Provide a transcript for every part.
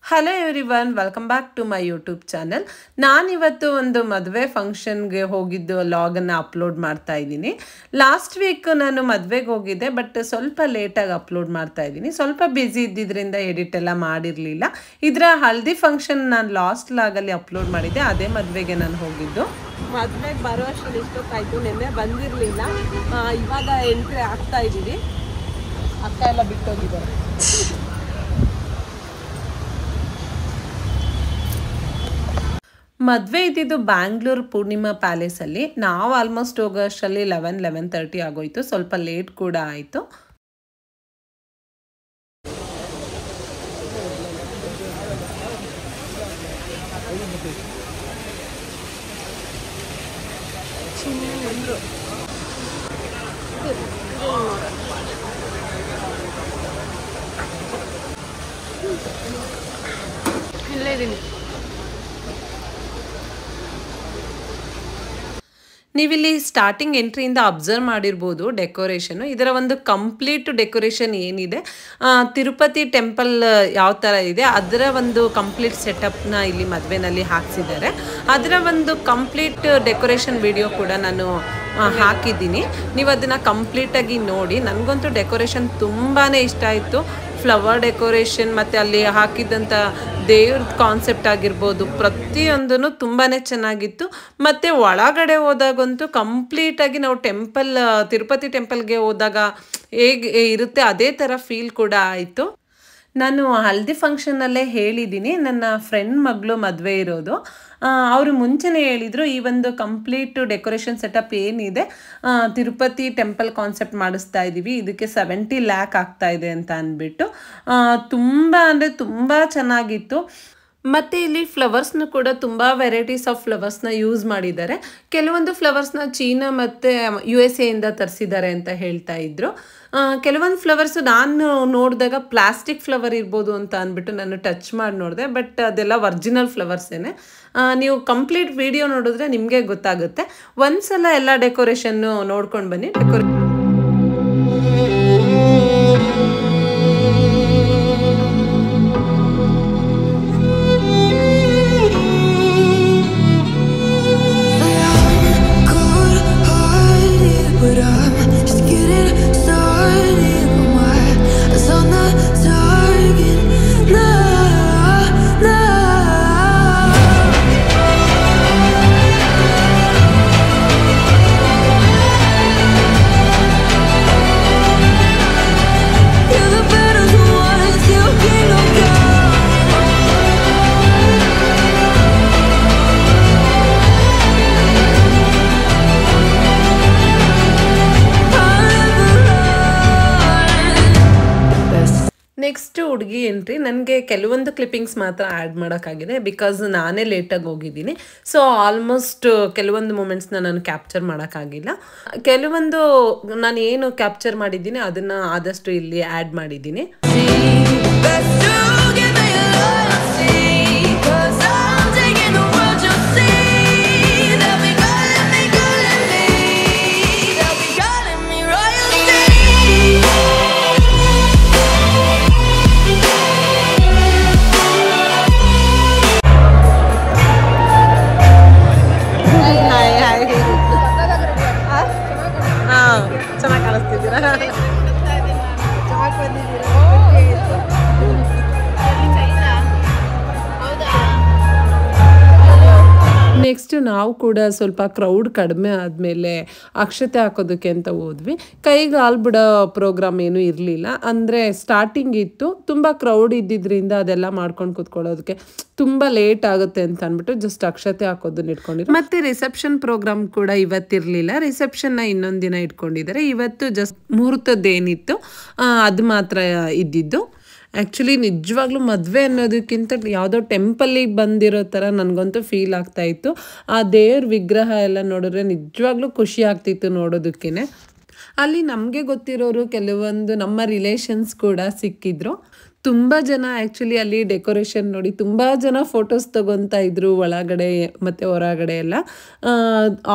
Hello everyone, welcome back to my YouTube channel. ನಾನಿವತ್ತು ಒಂದು ಮದುವೆ ಫಂಕ್ಷನ್ಗೆ ಹೋಗಿದ್ದು ಲಾಗನ್ನು ಅಪ್ಲೋಡ್ ಮಾಡ್ತಾ ಇದ್ದೀನಿ. ಲಾಸ್ಟ್ ವೀಕ್ ನಾನು ಮದುವೆಗೆ ಹೋಗಿದ್ದೆ, ಬಟ್ ಸ್ವಲ್ಪ ಲೇಟಾಗಿ ಅಪ್ಲೋಡ್ ಮಾಡ್ತಾ ಇದ್ದೀನಿ. ಸ್ವಲ್ಪ ಬ್ಯುಸಿ ಇದ್ದಿದ್ದರಿಂದ ಎಡಿಟ್ ಎಲ್ಲ ಮಾಡಿರಲಿಲ್ಲ. ಇದರ ಹಲ್ದಿ ಫಂಕ್ಷನ್ ನಾನು ಲಾಸ್ಟ್ ಲಾಗಲ್ಲಿ ಅಪ್ಲೋಡ್ ಮಾಡಿದ್ದೆ, ಅದೇ ಮದುವೆಗೆ ನಾನು ಹೋಗಿದ್ದು. ಮದುವೆಗೆ ಬರೋ ಅಷ್ಟರಲ್ಲಿ ಇಷ್ಟೊತ್ತಾಯಿತು, ನಿನ್ನೆ ಬಂದಿರಲಿಲ್ಲ. ಇವಾಗ ಎಂಟ್ರಿ ಆಗ್ತಾ ಇದ್ದೀವಿ. ಅಕ್ಕ ಎಲ್ಲ ಬಿಟ್ಟೋಗಿದ್ದಾರೆ. ಮದುವೆ ಇದ್ದಿದ್ದು ಬ್ಯಾಂಗ್ಳೂರು ಪೂರ್ಣಿಮಾ ಪ್ಯಾಲೇಸಲ್ಲಿ. ನಾವು ಆಲ್ಮೋಸ್ಟ್ ಹೋಗೋ ಅಷ್ಟರಲ್ಲಿ 11:30 ಆಗೋಯ್ತು. ಸ್ವಲ್ಪ ಲೇಟ್ ಕೂಡ ಆಯಿತು. ಇಲ್ಲೇ ಇದೀನಿ. ನೀವಿಲ್ಲಿ ಸ್ಟಾರ್ಟಿಂಗ್ ಎಂಟ್ರಿಯಿಂದ ಅಬ್ಸರ್ವ್ ಮಾಡಿರ್ಬೋದು ಡೆಕೋರೇಷನು. ಇದರ ಒಂದು ಕಂಪ್ಲೀಟ್ ಡೆಕೋರೇಷನ್ ಏನಿದೆ, ತಿರುಪತಿ ಟೆಂಪಲ್ ಯಾವ ಥರ ಇದೆ ಅದರ ಒಂದು ಕಂಪ್ಲೀಟ್ ಸೆಟಪ್ನ ಇಲ್ಲಿ ಮದುವೆನಲ್ಲಿ ಹಾಕಿಸಿದ್ದಾರೆ. ಅದರ ಒಂದು ಕಂಪ್ಲೀಟ್ ಡೆಕೋರೇಷನ್ ವಿಡಿಯೋ ಕೂಡ ನಾನು ಹಾಕಿದ್ದೀನಿ. ನೀವು ಅದನ್ನು ಕಂಪ್ಲೀಟಾಗಿ ನೋಡಿ. ನನಗಂತೂ ಡೆಕೋರೇಷನ್ ತುಂಬಾ ಇಷ್ಟ ಆಯಿತು. ಫ್ಲವರ್ ಡೆಕೋರೇಷನ್ ಮತ್ತು ಅಲ್ಲಿ ಹಾಕಿದ್ದಂಥ ದೇವ್ರ ಕಾನ್ಸೆಪ್ಟ್ ಆಗಿರ್ಬೋದು, ಪ್ರತಿಯೊಂದೂ ತುಂಬಾ ಚೆನ್ನಾಗಿತ್ತು. ಮತ್ತು ಒಳಗಡೆ ಹೋದಾಗಂತೂ ಕಂಪ್ಲೀಟಾಗಿ ನಾವು ತಿರುಪತಿ ಟೆಂಪಲ್ಗೆ ಹೋದಾಗ ಹೇಗೆ ಇರುತ್ತೆ ಅದೇ ಥರ ಫೀಲ್ ಕೂಡ ಆಯಿತು. ನಾನು ಹಲ್ದಿ ಫಂಕ್ಷನ್ನಲ್ಲೇ ಹೇಳಿದ್ದೀನಿ, ನನ್ನ ಫ್ರೆಂಡ್ ಮಗಳು ಮದುವೆ ಇರೋದು. ಅವರು ಮುಂಚೆನೇ ಹೇಳಿದರು, ಈ ಒಂದು ಕಂಪ್ಲೀಟ್ ಡೆಕೋರೇಷನ್ ಸೆಟಪ್ ಏನಿದೆ ತಿರುಪತಿ ಟೆಂಪಲ್ ಕಾನ್ಸೆಪ್ಟ್ ಮಾಡಿಸ್ತಾ ಇದ್ದೀವಿ, ಇದಕ್ಕೆ 70 lakh ಆಗ್ತಾ ಇದೆ ಅಂತ ಅಂದ್ಬಿಟ್ಟು. ತುಂಬ ಅಂದರೆ ತುಂಬ ಚೆನ್ನಾಗಿತ್ತು. ಮತ್ತು ಇಲ್ಲಿ ಫ್ಲವರ್ಸ್ನ ಕೂಡ ತುಂಬ ವೆರೈಟೀಸ್ ಆಫ್ ಫ್ಲವರ್ಸ್ನ ಯೂಸ್ ಮಾಡಿದ್ದಾರೆ. ಕೆಲವೊಂದು ಫ್ಲವರ್ಸ್ನ ಚೀನಾ ಮತ್ತು USA ಇಂದ ತರಿಸಿದ್ದಾರೆ ಅಂತ ಹೇಳ್ತಾ ಇದ್ರು. ಕೆಲವೊಂದು ಫ್ಲವರ್ಸು ನಾನು ನೋಡಿದಾಗ ಪ್ಲಾಸ್ಟಿಕ್ ಫ್ಲವರ್ ಇರ್ಬೋದು ಅಂತ ಅಂದ್ಬಿಟ್ಟು ನಾನು ಟಚ್ ಮಾಡಿ ನೋಡಿದೆ, ಬಟ್ ಅದೆಲ್ಲ ಒರಿಜಿನಲ್ ಫ್ಲವರ್ಸೇನೆ. ನೀವು ಕಂಪ್ಲೀಟ್ ವಿಡಿಯೋ ನೋಡಿದ್ರೆ ನಿಮಗೆ ಗೊತ್ತಾಗುತ್ತೆ. ಒಂದ್ಸಲ ಎಲ್ಲ ಡೆಕೋರೇಷನ್ನು ನೋಡ್ಕೊಂಡು ಬನ್ನಿ. ನೆಕ್ಸ್ಟ್ ಹುಡುಗಿ ಎಂಟ್ರಿ. ನನಗೆ ಕೆಲವೊಂದು ಕ್ಲಿಪ್ಪಿಂಗ್ಸ್ ಮಾತ್ರ ಆ್ಯಡ್ ಮಾಡೋಕ್ಕಾಗಿದೆ, ಬಿಕಾಸ್ ನಾನೇ ಲೇಟಾಗಿ ಹೋಗಿದ್ದೀನಿ. ಸೊ ಆಲ್ಮೋಸ್ಟ್ ಕೆಲವೊಂದು ಮೂಮೆಂಟ್ಸ್ನ ನಾನು ಕ್ಯಾಪ್ಚರ್ ಮಾಡೋಕ್ಕಾಗಿಲ್ಲ. ಕೆಲವೊಂದು ನಾನು ಏನು ಕ್ಯಾಪ್ಚರ್ ಮಾಡಿದ್ದೀನಿ ಅದನ್ನು ಆದಷ್ಟು ಇಲ್ಲಿ ಆ್ಯಡ್ ಮಾಡಿದ್ದೀನಿ. ಚೆನ್ನಾಗಿ ಕಾಣಿಸ್ತಿದ್ದೀರಾ? ನೆಕ್ಸ್ಟ್ ನಾವು ಕೂಡ ಸ್ವಲ್ಪ ಕ್ರೌಡ್ ಕಡಿಮೆ ಆದಮೇಲೆ ಅಕ್ಷತೆ ಹಾಕೋದಕ್ಕೆ ಅಂತ ಹೋದ್ವಿ. ಕೈಗೆ ಹಾಲು ಬಿಡೋ ಪ್ರೋಗ್ರಾಮ್ ಏನೂ ಇರಲಿಲ್ಲ. ಅಂದರೆ ಸ್ಟಾರ್ಟಿಂಗ್ ಇತ್ತು, ತುಂಬ ಕ್ರೌಡ್ ಇದ್ದಿದ್ದರಿಂದ ಅದೆಲ್ಲ ಮಾಡ್ಕೊಂಡು ಕೂತ್ಕೊಳ್ಳೋದಕ್ಕೆ ತುಂಬ ಲೇಟ್ ಆಗುತ್ತೆ ಅಂತ ಅಂದ್ಬಿಟ್ಟು ಜಸ್ಟ್ ಅಕ್ಷತೆ ಹಾಕೋದನ್ನ ಇಟ್ಕೊಂಡಿದ್ರು. ಮತ್ತು ರಿಸೆಪ್ಷನ್ ಪ್ರೋಗ್ರಾಮ್ ಕೂಡ ಇವತ್ತಿರಲಿಲ್ಲ. ರಿಸೆಪ್ಷನ್ನ ಇನ್ನೊಂದು ದಿನ ಇಟ್ಕೊಂಡಿದ್ದಾರೆ. ಇವತ್ತು ಜಸ್ಟ್ ಮುಹೂರ್ತದ್ದೇನಿತ್ತು ಅದು ಮಾತ್ರ ಇದ್ದಿದ್ದು. ಆ್ಯಕ್ಚುಲಿ ನಿಜವಾಗ್ಲೂ ಮದುವೆ ಅನ್ನೋದಕ್ಕಿಂತ ಯಾವುದೋ ಟೆಂಪಲ್ಲಿಗೆ ಬಂದಿರೋ ಥರ ನನಗಂತೂ ಫೀಲ್ ಆಗ್ತಾಯಿತ್ತು. ಆ ದೇವ್ರ ವಿಗ್ರಹ ಎಲ್ಲ ನೋಡಿದ್ರೆ ನಿಜವಾಗ್ಲೂ ಖುಷಿ ಆಗ್ತಿತ್ತು ನೋಡೋದಕ್ಕೇ. ಅಲ್ಲಿ ನಮಗೆ ಗೊತ್ತಿರೋರು ಕೆಲವೊಂದು ನಮ್ಮ ರಿಲೇಷನ್ಸ್ ಕೂಡ ಸಿಕ್ಕಿದ್ರು. ತುಂಬ ಜನ ಆ್ಯಕ್ಚುಲಿ ಅಲ್ಲಿ ಡೆಕೋರೇಷನ್ ನೋಡಿ ತುಂಬ ಜನ ಫೋಟೋಸ್ ತೊಗೊತಾ ಇದ್ರು ಒಳಗಡೆ ಮತ್ತು ಹೊರಗಡೆ ಎಲ್ಲ.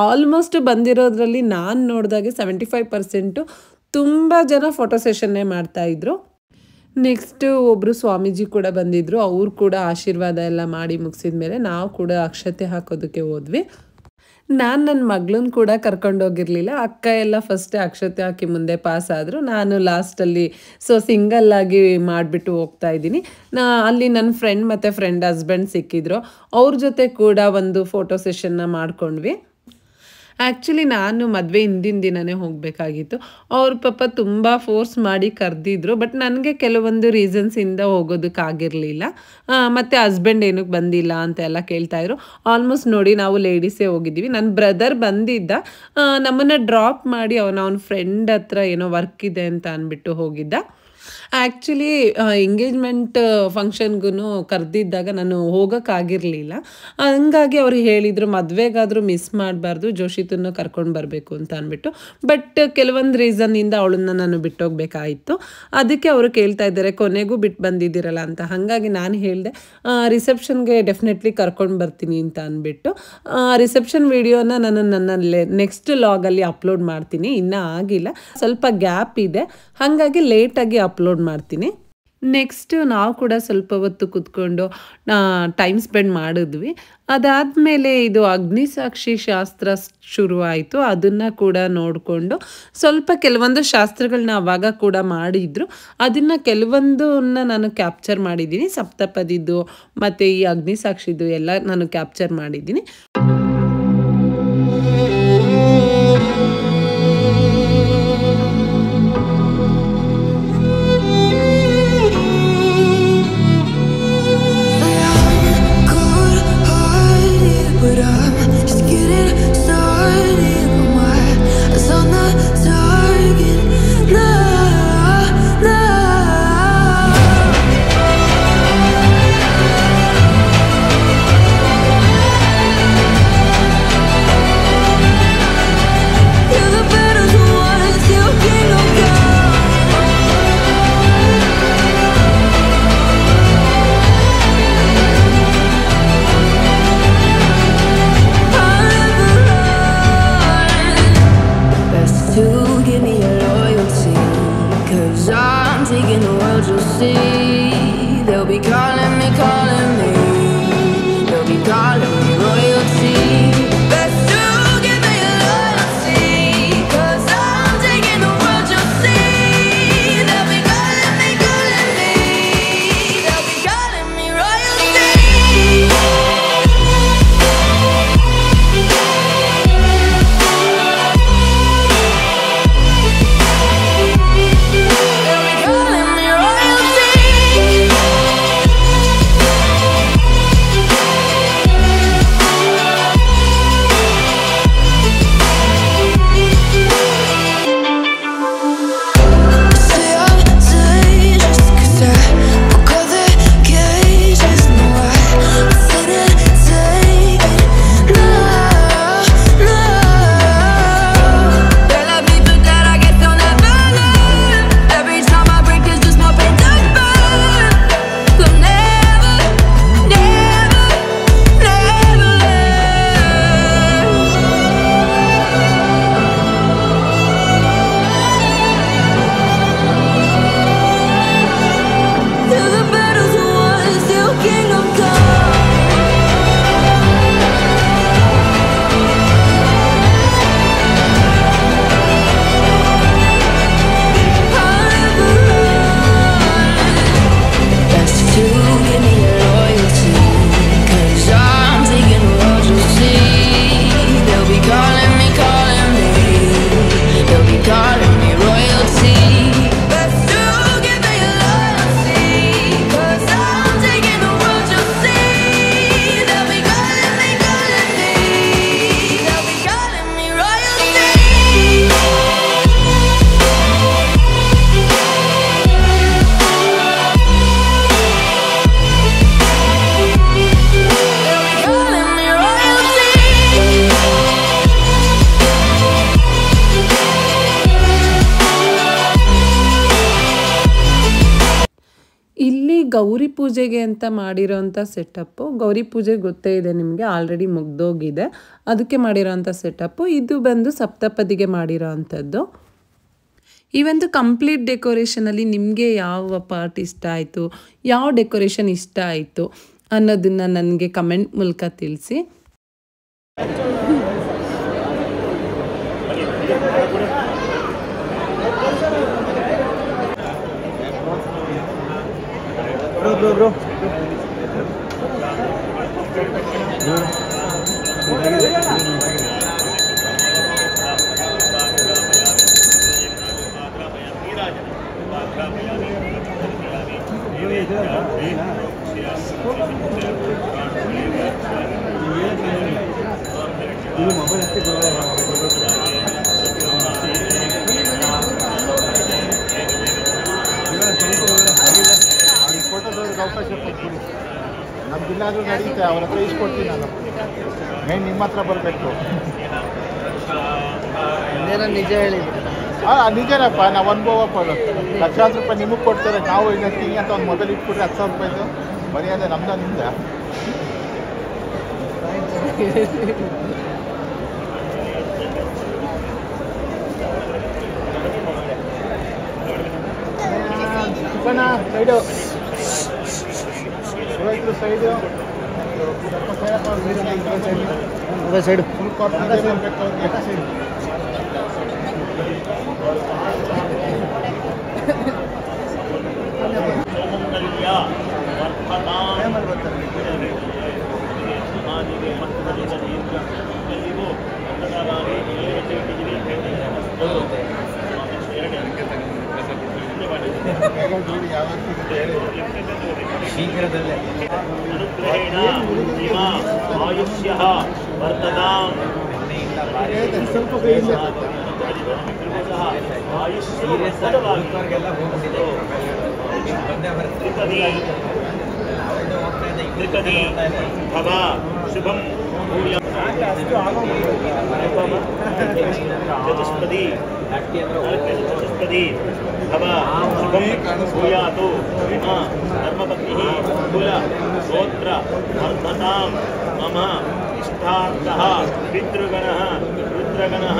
ಆಲ್ಮೋಸ್ಟ್ ಬಂದಿರೋದ್ರಲ್ಲಿ ನಾನು ನೋಡಿದಾಗೆ 75% ತುಂಬ ಜನ ಫೋಟೋ ಸೆಷನ್ನೇ ಮಾಡ್ತಾಯಿದ್ರು. ನೆಕ್ಸ್ಟು ಒಬ್ಬರು ಸ್ವಾಮೀಜಿ ಕೂಡ ಬಂದಿದ್ದರು. ಅವರು ಕೂಡ ಆಶೀರ್ವಾದ ಎಲ್ಲ ಮಾಡಿ ಮುಗಿಸಿದ ಮೇಲೆ ನಾವು ಕೂಡ ಅಕ್ಷತೆ ಹಾಕೋದಕ್ಕೆ ಹೋದ್ವಿ. ನಾನು ನನ್ನ ಮಗಳನ್ನ ಕೂಡ ಕರ್ಕೊಂಡೋಗಿರಲಿಲ್ಲ. ಅಕ್ಕ ಎಲ್ಲ ಫಸ್ಟ್ ಅಕ್ಷತೆ ಹಾಕಿ ಮುಂದೆ ಪಾಸ್ ಆದರು. ನಾನು ಲಾಸ್ಟಲ್ಲಿ ಸಿಂಗಲ್ಲಾಗಿ ಮಾಡಿಬಿಟ್ಟು ಹೋಗ್ತಾ ಇದ್ದೀನಿ. ಅಲ್ಲಿ ನನ್ನ ಫ್ರೆಂಡ್ ಮತ್ತು ಫ್ರೆಂಡ್ ಹಸ್ಬೆಂಡ್ ಸಿಕ್ಕಿದ್ರು. ಅವ್ರ ಜೊತೆ ಕೂಡ ಒಂದು ಫೋಟೋ ಸೆಷನ್ನ ಮಾಡ್ಕೊಂಡ್ವಿ. ಆ್ಯಕ್ಚುಲಿ ನಾನು ಮದುವೆ ಹಿಂದಿನ ದಿನವೇ ಹೋಗಬೇಕಾಗಿತ್ತು. ಅವ್ರ ಪಾಪ ತುಂಬ ಫೋರ್ಸ್ ಮಾಡಿ ಕರೆದಿದ್ರು. ಬಟ್ ನನಗೆ ಕೆಲವೊಂದು ರೀಸನ್ಸಿಂದ ಹೋಗೋದಕ್ಕಾಗಿರಲಿಲ್ಲ. ಮತ್ತು ಹಸ್ಬೆಂಡ್ ಏನಕ್ಕೆ ಬಂದಿಲ್ಲ ಅಂತೆಲ್ಲ ಕೇಳ್ತಾಯಿದ್ರು. ಆಲ್ಮೋಸ್ಟ್ ನೋಡಿ ನಾವು ಲೇಡೀಸೇ ಹೋಗಿದ್ದೀವಿ. ನನ್ನ ಬ್ರದರ್ ಬಂದಿದ್ದ, ನಮ್ಮನ್ನು ಡ್ರಾಪ್ ಮಾಡಿ ಅವನ ಫ್ರೆಂಡ್ ಹತ್ರ ಏನೋ ವರ್ಕ್ ಇದೆ ಅಂತ ಅಂದ್ಬಿಟ್ಟು ಹೋಗಿದ್ದ. ಆ್ಯಕ್ಚುಲಿ ಎಂಗೇಜ್ಮೆಂಟ್ ಫಂಕ್ಷನ್ಗೂ ಕರೆದಿದ್ದಾಗ ನಾನು ಹೋಗೋಕ್ಕಾಗಿರಲಿಲ್ಲ. ಹಂಗಾಗಿ ಅವ್ರು ಹೇಳಿದರು ಮದುವೆಗಾದರೂ ಮಿಸ್ ಮಾಡಬಾರ್ದು, ಜೋಶಿತನ್ನು ಕರ್ಕೊಂಡು ಬರಬೇಕು ಅಂತ ಅಂದ್ಬಿಟ್ಟು. ಬಟ್ ಕೆಲವೊಂದು ರೀಸನ್ನಿಂದ ಅವಳನ್ನ ನಾನು ಬಿಟ್ಟೋಗ್ಬೇಕಾಯಿತು. ಅದಕ್ಕೆ ಅವರು ಕೇಳ್ತಾ ಇದ್ದಾರೆ ಕೊನೆಗೂ ಬಿಟ್ಟು ಬಂದಿದ್ದೀರಲ್ಲ ಅಂತ. ಹಾಗಾಗಿ ನಾನು ಹೇಳಿದೆ ರಿಸೆಪ್ಷನ್ಗೆ ಡೆಫಿನೆಟ್ಲಿ ಕರ್ಕೊಂಡು ಬರ್ತೀನಿ ಅಂತ ಅಂದ್ಬಿಟ್ಟು. ರಿಸೆಪ್ಷನ್ ವಿಡಿಯೋನ ನಾನು ನನ್ನ ನೆಕ್ಸ್ಟ್ ಲಾಗಲ್ಲಿ ಅಪ್ಲೋಡ್ ಮಾಡ್ತೀನಿ. ಇನ್ನೂ ಆಗಿಲ್ಲ, ಸ್ವಲ್ಪ ಗ್ಯಾಪ್ ಇದೆ, ಹಾಗಾಗಿ ಲೇಟಾಗಿ ಅಪ್ಲೋಡ್ ಮಾಡ್ತೀನಿ. ನೆಕ್ಸ್ಟು ನಾವು ಕೂಡ ಸ್ವಲ್ಪ ಹೊತ್ತು ಕೂತ್ಕೊಂಡು ಟೈಮ್ ಸ್ಪೆಂಡ್ ಮಾಡಿದ್ವಿ. ಅದಾದಮೇಲೆ ಇದು ಅಗ್ನಿಸಾಕ್ಷಿ ಶಾಸ್ತ್ರ ಶುರುವಾಯಿತು. ಅದನ್ನು ಕೂಡ ನೋಡಿಕೊಂಡು ಸ್ವಲ್ಪ ಕೆಲವೊಂದು ಶಾಸ್ತ್ರಗಳನ್ನ ಆವಾಗ ಕೂಡ ಮಾಡಿದ್ರು. ಅದನ್ನು ಕೆಲವೊಂದನ್ನು ನಾನು ಕ್ಯಾಪ್ಚರ್ ಮಾಡಿದ್ದೀನಿ. ಸಪ್ತಪದಿದ್ದು ಮತ್ತು ಈ ಅಗ್ನಿಸಾಕ್ಷಿದು ಎಲ್ಲ ನಾನು ಕ್ಯಾಪ್ಚರ್ ಮಾಡಿದ್ದೀನಿ. ಗೌರಿ ಪೂಜೆಗೆ ಅಂತ ಮಾಡಿರೋಂಥ ಸೆಟಪ್ಪು. ಗೌರಿ ಪೂಜೆ ಗೊತ್ತೇ ಇದೆ ನಿಮಗೆ, ಆಲ್ರೆಡಿ ಮುಗ್ದೋಗಿದೆ. ಅದಕ್ಕೆ ಮಾಡಿರೋಂಥ ಸೆಟಪ್ಪು. ಇದು ಬಂದು ಸಪ್ತಪದಿಗೆ ಮಾಡಿರೋ ಅಂಥದ್ದು. ಈ ಒಂದು ಕಂಪ್ಲೀಟ್ ಡೆಕೋರೇಷನಲ್ಲಿ ನಿಮಗೆ ಯಾವ ಪಾರ್ಟ್ ಇಷ್ಟ ಆಯಿತು, ಯಾವ ಡೆಕೋರೇಷನ್ ಇಷ್ಟ ಆಯಿತು ಅನ್ನೋದನ್ನು ನನಗೆ ಕಮೆಂಟ್ ಮೂಲಕ ತಿಳಿಸಿ. Bro. ನಮ್ಗಿಲ್ಲಾದ್ರೂ ನಡೀತೆ, ಅವ್ರ ಹತ್ರ ಇಸ್ಕೊಡ್ತೀನಿ ನಾನು. ಮೇನ್ ನಿಮ್ಮ ಹತ್ರ ಬರಬೇಕು. ನಿಜ ಹೇಳಿ. ನಿಜನಪ್ಪ, ನಾವು ಅನುಭವ ಲಕ್ಷಾಂತರ ರೂಪಾಯಿ ನಿಮಗೆ ಕೊಡ್ತಾರೆ, ನಾವು ಹೇಳ್ತೀನಿ ಅಂತ ಒಂದು ಮೊಬೈಲ್ ಇಟ್ಬಿಟ್ರೆ 10,000 ರೂಪಾಯಿದು ಮರ್ಯಾದೆ ನಮ್ದ ನಿಮ್ದ. ಸೈಡು ಸೈಡು ಸೈಡು ಶೀಘ್ರದಲ್ಲೇ ಆಯುಷ್ಯ ವರ್ತತಾಂ ಸ್ವಲ್ಪ ತ್ರಿಪದಿ ಭವ ಶುಭಂ ಚತುಷ್ಪದಿ ಭವ ಶುಭಂ ಭೂಯಾತು ಧರ್ಮಪತ್ನಿಃ ಕುಲ ಗೋತ್ರ ವರ್ಧತಾಂ ಮಮ ಇಷ್ಟಾರ್ಥಃ ಪಿತೃಗಣಃ ರುದ್ರಗಣಃ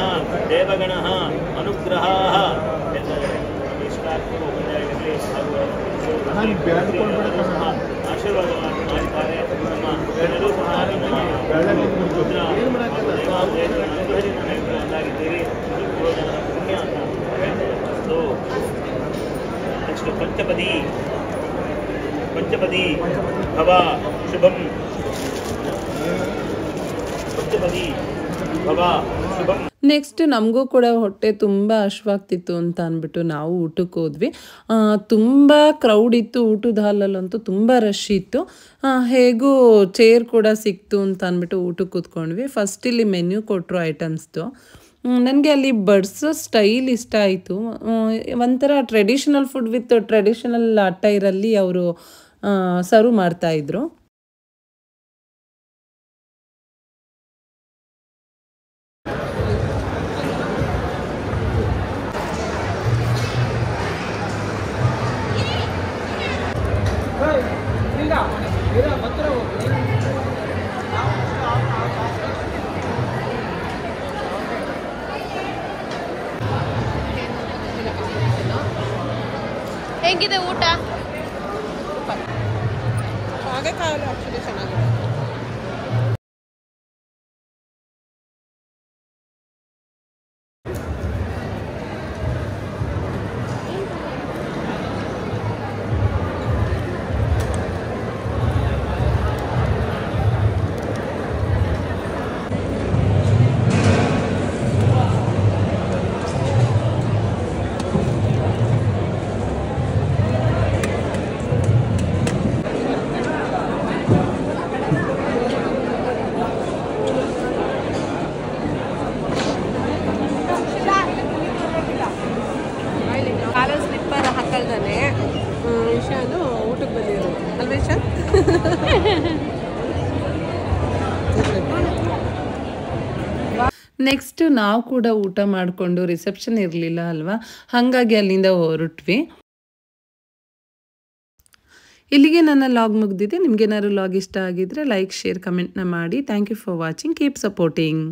ದೇವಗಣಃ ಅನುಗ್ರಹಾಃ. ಇಷ್ಟಾರ್ಥವು ಒಂದಾಗಿರಲಿ ಆಶೀರ್ವಾದವನ್ನು ಮಾಡಿದ್ದಾರೆ. ನಮ್ಮ ಎಲ್ಲರೂ ಸಹ ರುದ್ರ ಒಂದಾಗಿದ್ದೀರಿ. ಪುಣ್ಯ ಅಂತ ನೆಕ್ಸ್ಟ್ ಪಂಚಪದಿ ಭವ ಶುಭಂ. ಪಂಚಪದಿ ಭವ ಶುಭಂ. ನೆಕ್ಸ್ಟ್ ನಮಗೂ ಕೂಡ ಹೊಟ್ಟೆ ತುಂಬ ಹಶ್ವಾಗ್ತಿತ್ತು ಅಂತ ಅಂದ್ಬಿಟ್ಟು ನಾವು ಊಟಕ್ಕೆ ಹೋದ್ವಿ. ತುಂಬ ಕ್ರೌಡ್ ಇತ್ತು, ಊಟದ ಹಾಲಲ್ಲಂತೂ ತುಂಬ ರಶ್ ಇತ್ತು. ಹೇಗೂ ಚೇರ್ ಕೂಡ ಸಿಕ್ತು ಅಂತ ಅಂದ್ಬಿಟ್ಟು ಊಟಕ್ಕೆ ಕೂತ್ಕೊಂಡ್ವಿ. ಫಸ್ಟ್ ಇಲ್ಲಿ ಮೆನ್ಯೂ ಕೊಟ್ಟರು ಐಟಮ್ಸ್ದು. ನನಗೆ ಅಲ್ಲಿ ಬಡ್ಸೋ ಸ್ಟೈಲ್ ಇಷ್ಟ ಆಯಿತು. ಒಂಥರ ಟ್ರೆಡಿಷನಲ್ ಫುಡ್ ವಿತ್ ಟ್ರೆಡಿಷನಲ್ ಅಟ್ಟೈರಲ್ಲಿ ಅವರು ಸರ್ವ್ ಮಾಡ್ತಾಯಿದ್ರು. ಹೇಗಿದೆ ಊಟ? ಹಾಗೇಕಾಗಲ್ಲ, ಆಕ್ಚುಲಿ ಚೆನ್ನಾಗಿದೆ. ಇಶಾನು ಊಟಕ್ಕೆ ಬಂದಿರೋದು ಅಲ್ವಾ ಇಶಾ? ನೆಕ್ಸ್ಟ್ ನಾವು ಕೂಡ ಊಟ ಮಾಡಿಕೊಂಡು, ರಿಸೆಪ್ಷನ್ ಇರಲಿಲ್ಲ ಅಲ್ವಾ, ಹಾಗಾಗಿ ಅಲ್ಲಿಂದ ಹೊರಟ್ವಿ. ಇಲ್ಲಿಗೆ ನನ್ನ ಲಾಗ್ ಮುಗಿದಿದೆ. ನಿಮಗೇನಾದ್ರು ಲಾಗ್ ಇಷ್ಟ ಆಗಿದ್ರೆ ಲೈಕ್, ಶೇರ್, ಕಮೆಂಟ್ನ ಮಾಡಿ. Thank you for watching. Keep supporting.